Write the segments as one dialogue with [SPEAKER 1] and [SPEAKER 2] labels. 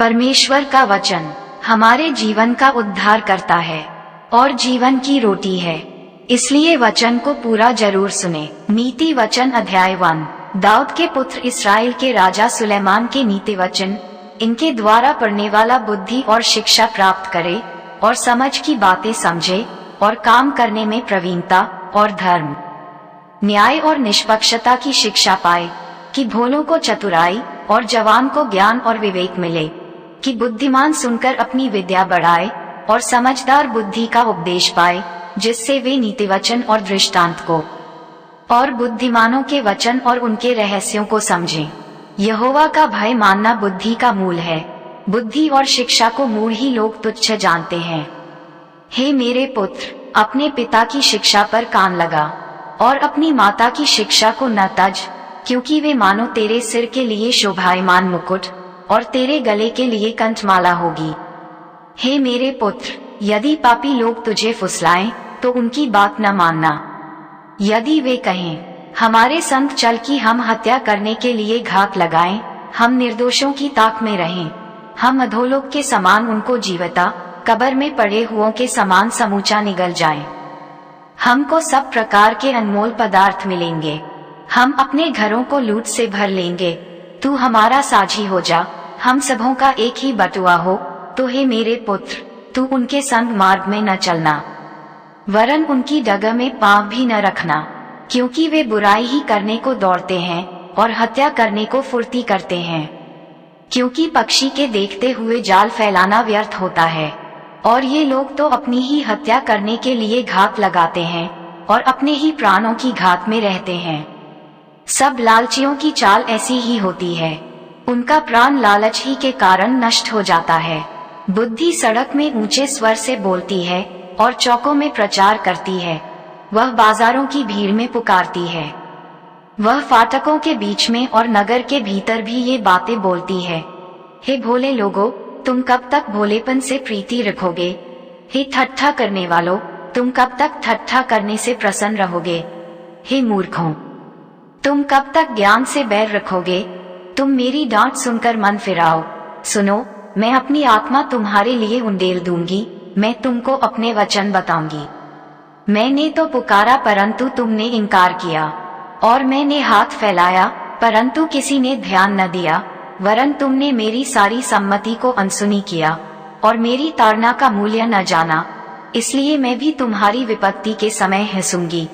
[SPEAKER 1] परमेश्वर का वचन हमारे जीवन का उद्धार करता है और जीवन की रोटी है, इसलिए वचन को पूरा जरूर सुने। नीति वचन अध्याय 1। दाऊद के पुत्र इस्राएल के राजा सुलेमान के नीति वचन। इनके द्वारा पढ़ने वाला बुद्धि और शिक्षा प्राप्त करे और समझ की बातें समझे और काम करने में प्रवीणता और धर्म, न्याय और निष्पक्षता की शिक्षा पाए, कि भोलों को चतुराई और जवान को ज्ञान और विवेक मिले, कि बुद्धिमान सुनकर अपनी विद्या बढ़ाए और समझदार बुद्धि का उपदेश पाए, जिससे वे नीति वचन और दृष्टांत को और बुद्धिमानों के वचन और उनके रहस्यों को समझें। यहोवा का भय मानना बुद्धि का मूल है। बुद्धि और शिक्षा को मूढ़ ही लोग तुच्छ जानते हैं। हे मेरे पुत्र, अपने पिता की शिक्षा पर कान लगा और अपनी माता की शिक्षा को न तज, क्योंकि वे मानो तेरे सिर के लिए शोभायमान मुकुट और तेरे गले के लिए कंठमाला होगी। हे मेरे पुत्र, यदि पापी लोग तुझे फुसलाएं तो उनकी बात न मानना। यदि वे कहें हमारे संग चल कि हम हत्या करने के लिए घात लगाएं, हम निर्दोषों की ताक में रहें, हम अधोलोक के समान उनको जीवता, कब्र में पड़े हुओं के समान समूचा निगल जाएं। हमको सब प्रकार के अनमोल पदार्थ मिलेंगे, हम अपने घरों को लूट से भर लेंगे। तू हमारा साझी हो जा, हम सबों का एक ही बटुआ हो। तो हे मेरे पुत्र, तू उनके संग मार्ग में न चलना, वरन उनकी डगर में पांव भी न रखना, क्योंकि वे बुराई ही करने को दौड़ते हैं और हत्या करने को फुर्ती करते हैं। क्योंकि पक्षी के देखते हुए जाल फैलाना व्यर्थ होता है, और ये लोग तो अपनी ही हत्या करने के लिए घात लगाते हैं और अपने ही प्राणों की घात में रहते हैं। सब लालचियों की चाल ऐसी ही होती है, उनका प्राण लालच ही के कारण नष्ट हो जाता है। बुद्धि सड़क में ऊंचे स्वर से बोलती है और चौकों में प्रचार करती है। वह बाजारों की भीड़ में पुकारती है, वह फाटकों के बीच में और नगर के भीतर भी ये बातें बोलती है। हे भोले लोगों, तुम कब तक भोलेपन से प्रीति रखोगे? हे ठट्ठा करने वालों, तुम कब तक ठट्ठा करने से प्रसन्न रहोगे? हे मूर्खों, तुम कब तक ज्ञान से बैर रखोगे? तुम मेरी डांट सुनकर मन फिराओ। सुनो, मैं अपनी आत्मा तुम्हारे लिए उंडेल दूंगी, मैं तुमको अपने वचन बताऊंगी। मैंने तो पुकारा परंतु तुमने इनकार किया, और मैंने हाथ फैलाया परंतु किसी ने ध्यान न दिया, वरन तुमने मेरी सारी सम्मति को अनसुनी किया और मेरी ताड़ना का मूल्य न जाना। इसलिए मैं भी तुम्हारी विपत्ति के समय हंसूंगी,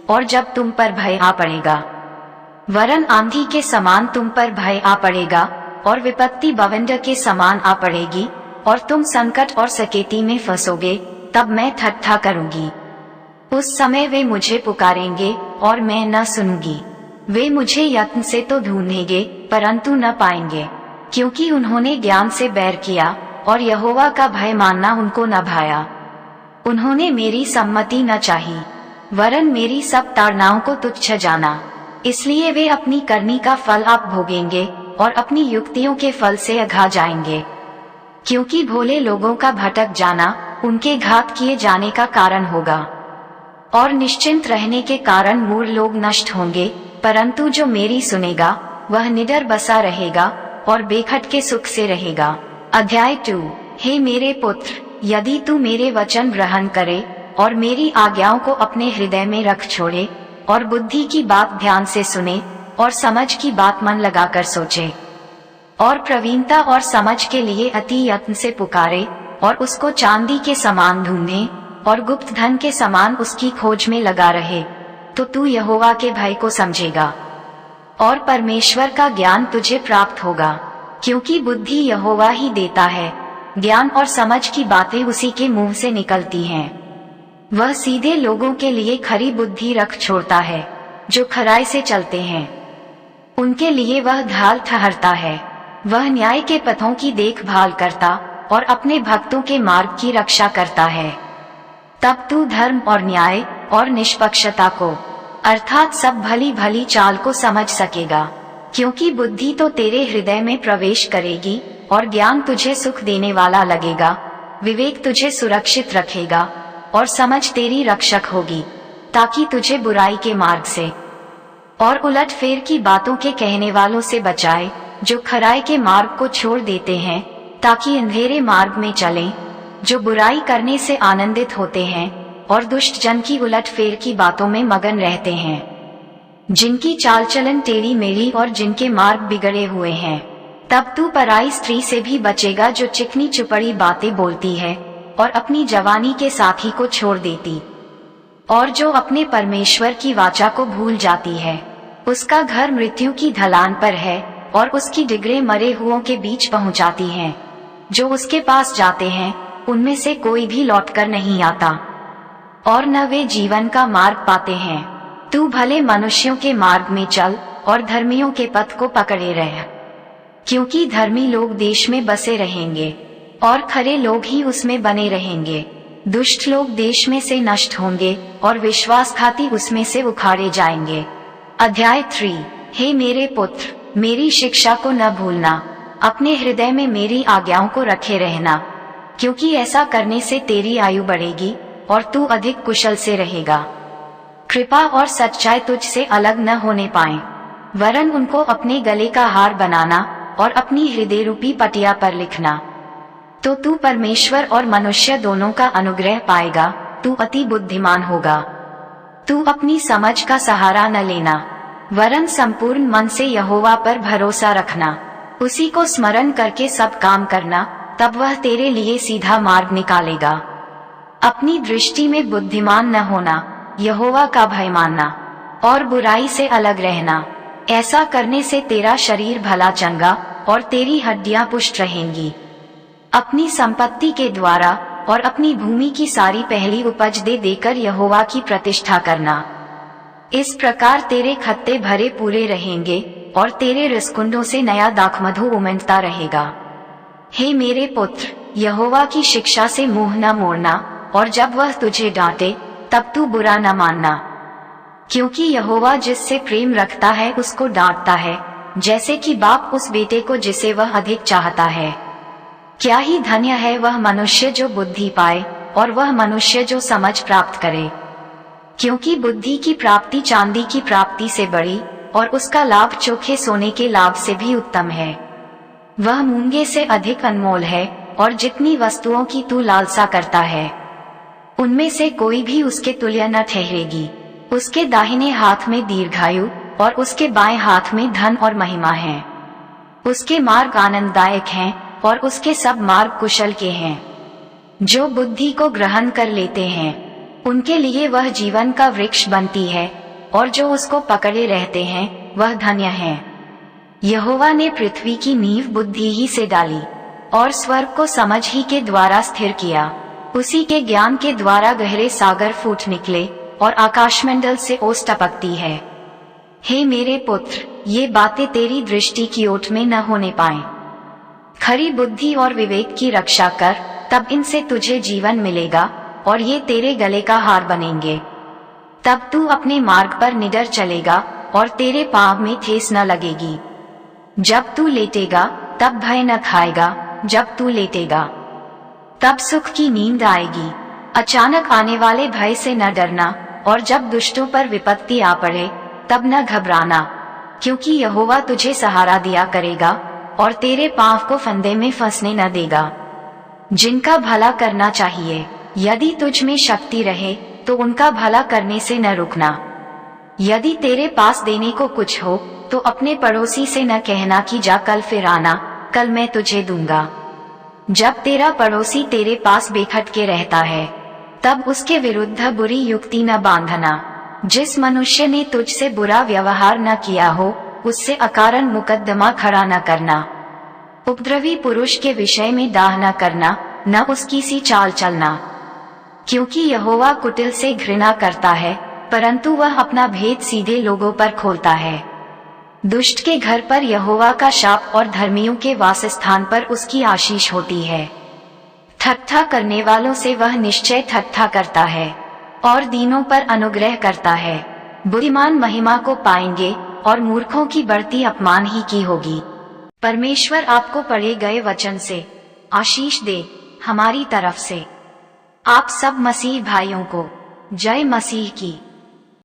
[SPEAKER 1] और जब तुम पर भय आ पड़ेगा, वरन आंधी के समान तुम पर भय आ पड़ेगा और विपत्ति बवंडर के समान आ पड़ेगी, और तुम संकट और सकेती में फंसोगे, तब मैं ठट्ठा करूंगी। उस समय वे मुझे पुकारेंगे और मैं न सुनूंगी। वे मुझे यत्न से तो ढूंढेंगे परंतु न पाएंगे, क्योंकि उन्होंने ज्ञान से बैर किया और यहोवा का भय मानना उनको न भाया। उन्होंने मेरी सम्मति न चाही, वरन मेरी सब ताड़नाओं को तुच्छ जाना। इसलिए वे अपनी करनी का फल आप भोगेंगे और अपनी युक्तियों के फल से अघा जाएंगे। क्योंकि भोले लोगों का भटक जाना उनके घात किए जाने का कारण होगा, और निश्चिंत रहने के कारण मूढ़ लोग नष्ट होंगे। परंतु जो मेरी सुनेगा वह निडर बसा रहेगा और बेखटके सुख से रहेगा। अध्याय 2। हे मेरे पुत्र, यदि तू मेरे वचन ग्रहण करे और मेरी आज्ञाओं को अपने हृदय में रख छोड़े और बुद्धि की बात ध्यान से सुने और समझ की बात मन लगाकर सोचे और प्रवीणता और समझ के लिए अति यत्न से पुकारे और उसको चांदी के समान ढूंढे और गुप्त धन के समान उसकी खोज में लगा रहे, तो तू यहोवा के भय को समझेगा और परमेश्वर का ज्ञान तुझे प्राप्त होगा। क्योंकि बुद्धि यहोवा ही देता है, ज्ञान और समझ की बातें उसी के मुंह से निकलती हैं। वह सीधे लोगों के लिए खरी बुद्धि रख छोड़ता है, जो खराई से चलते हैं उनके लिए वह ढाल ठहरता है। वह न्याय के पथों की देखभाल करता और अपने भक्तों के मार्ग की रक्षा करता है। तब तू धर्म और न्याय और निष्पक्षता को, अर्थात सब भली भली चाल को समझ सकेगा। क्योंकि बुद्धि तो तेरे हृदय में प्रवेश करेगी और ज्ञान तुझे सुख देने वाला लगेगा। विवेक तुझे सुरक्षित रखेगा और समझ तेरी रक्षक होगी, ताकि तुझे बुराई के मार्ग से और उलट फेर की बातों के कहने वालों से बचाए, जो खराई के मार्ग को छोड़ देते हैं ताकि अंधेरे मार्ग में चलें, जो बुराई करने से आनंदित होते हैं और दुष्ट जन की उलटफेर की बातों में मगन रहते हैं, जिनकी चाल चलन टेढ़ी मेढ़ी और जिनके मार्ग बिगड़े हुए हैं। तब तू पराई स्त्री से भी बचेगा, जो चिकनी चुपड़ी बातें बोलती है और अपनी जवानी के साथी को छोड़ देती, और जो अपने परमेश्वर की वाचा को भूल जाती है। उसका घर मृत्यु की ढलान पर है और उसकी डिगरे मरे हुओं के बीच पहुंचाती हैं। जो उसके पास जाते हैं उनमें से कोई भी लौटकर नहीं आता, और न वे जीवन का मार्ग पाते हैं। तू भले मनुष्यों के मार्ग में चल और धर्मियों के पथ को पकड़े रह, क्योंकि धर्मी लोग देश में बसे रहेंगे और खरे लोग ही उसमें बने रहेंगे। दुष्ट लोग देश में से नष्ट होंगे और विश्वासघाती उसमें से उखाड़े जाएंगे। अध्याय 3। हे मेरे पुत्र, मेरी शिक्षा को न भूलना, अपने हृदय में मेरी आज्ञाओं को रखे रहना, क्योंकि ऐसा करने से तेरी आयु बढ़ेगी और तू अधिक कुशल से रहेगा। कृपा और सच्चाई तुझसे अलग न होने पाए, वरन उनको अपने गले का हार बनाना और अपनी हृदय रूपी पटिया पर लिखना। तो तू परमेश्वर और मनुष्य दोनों का अनुग्रह पाएगा। तू अति बुद्धिमान होगा। तू अपनी समझ का सहारा न लेना, वरन संपूर्ण मन से यहोवा पर भरोसा रखना। उसी को स्मरण करके सब काम करना, तब वह तेरे लिए सीधा मार्ग निकालेगा। अपनी दृष्टि में बुद्धिमान न होना, यहोवा का भय मानना और बुराई से अलग रहना। ऐसा करने से तेरा शरीर भला चंगा और तेरी हड्डियां पुष्ट रहेंगी। अपनी संपत्ति के द्वारा और अपनी भूमि की सारी पहली उपज दे देकर यहोवा की प्रतिष्ठा करना। इस प्रकार तेरे खत्ते भरे पूरे रहेंगे और तेरे रसकुंडों से नया दाखमधु उमड़ता रहेगा। हे मेरे पुत्र, यहोवा की शिक्षा से मुंह न मोड़ना, और जब वह तुझे डांटे तब तू बुरा न मानना, क्योंकि यहोवा जिससे प्रेम रखता है उसको डांटता है, जैसे कि बाप उस बेटे को जिसे वह अधिक चाहता है। क्या ही धन्य है वह मनुष्य जो बुद्धि पाए और वह मनुष्य जो समझ प्राप्त करे, क्योंकि बुद्धि की प्राप्ति चांदी की प्राप्ति से बड़ी और उसका लाभ चोखे सोने के लाभ से भी उत्तम है। वह मूंगे से अधिक अनमोल है, और जितनी वस्तुओं की तू लालसा करता है उनमें से कोई भी उसके तुल्य न ठहरेगी। उसके दाहिने हाथ में दीर्घायु और उसके बाएं हाथ में धन और महिमा है। उसके मार्ग आनंददायक हैं और उसके सब मार्ग कुशल के हैं। जो बुद्धि को ग्रहण कर लेते हैं उनके लिए वह जीवन का वृक्ष बनती है, और जो उसको पकड़े रहते हैं वह धन्य है। यहोवा ने पृथ्वी की नींव बुद्धि ही से डाली और स्वर्ग को समझ ही के द्वारा स्थिर किया। उसी के ज्ञान के द्वारा गहरे सागर फूट निकले और आकाशमंडल से ओस टपकती है। हे मेरे पुत्र, ये बातें तेरी दृष्टि की ओट में न होने पाए। खरी बुद्धि और विवेक की रक्षा कर, तब इनसे तुझे जीवन मिलेगा और ये तेरे गले का हार बनेंगे। तब तू अपने मार्ग पर निडर चलेगा और तेरे पांव में ठेस न लगेगी। जब तू लेटेगा तब भय न खाएगा, जब तू लेटेगा तब सुख की नींद आएगी। अचानक आने वाले भय से न डरना, और जब दुष्टों पर विपत्ति आ पड़े तब न घबराना, क्योंकि यहोवा तुझे सहारा दिया करेगा और तेरे पांव को फंदे में फंसने न देगा। जिनका भला करना चाहिए, यदि तुझ में शक्ति रहे तो उनका भला करने से न रुकना। यदि तेरे पास देने को कुछ हो तो अपने पड़ोसी से न कहना कि जा कल फिर आना, कल मैं तुझे दूंगा। जब तेरा पड़ोसी तेरे पास बेखटके रहता है तब उसके विरुद्ध बुरी युक्ति न बांधना। जिस मनुष्य ने तुझसे बुरा व्यवहार न किया हो उससे अकारण मुकदमा खड़ा न करना। उपद्रवी पुरुष के विषय में दाह न करना, न उसकी सी चाल चलना, क्योंकि यहोवा कुटिल से घृणा करता है, परंतु वह अपना भेद सीधे लोगों पर खोलता है। दुष्ट के घर पर यहोवा का शाप और धर्मियों के वासस्थान पर उसकी आशीष होती है। ठट्ठा करने वालों से वह निश्चय ठट्ठा करता है और दीनों पर अनुग्रह करता है। बुद्धिमान महिमा को पाएंगे और मूर्खों की बढ़ती अपमान ही की होगी। परमेश्वर आपको पढ़े गए वचन से आशीष दे हमारी तरफ से। आप सब मसीह भाइयों को जय मसीह की।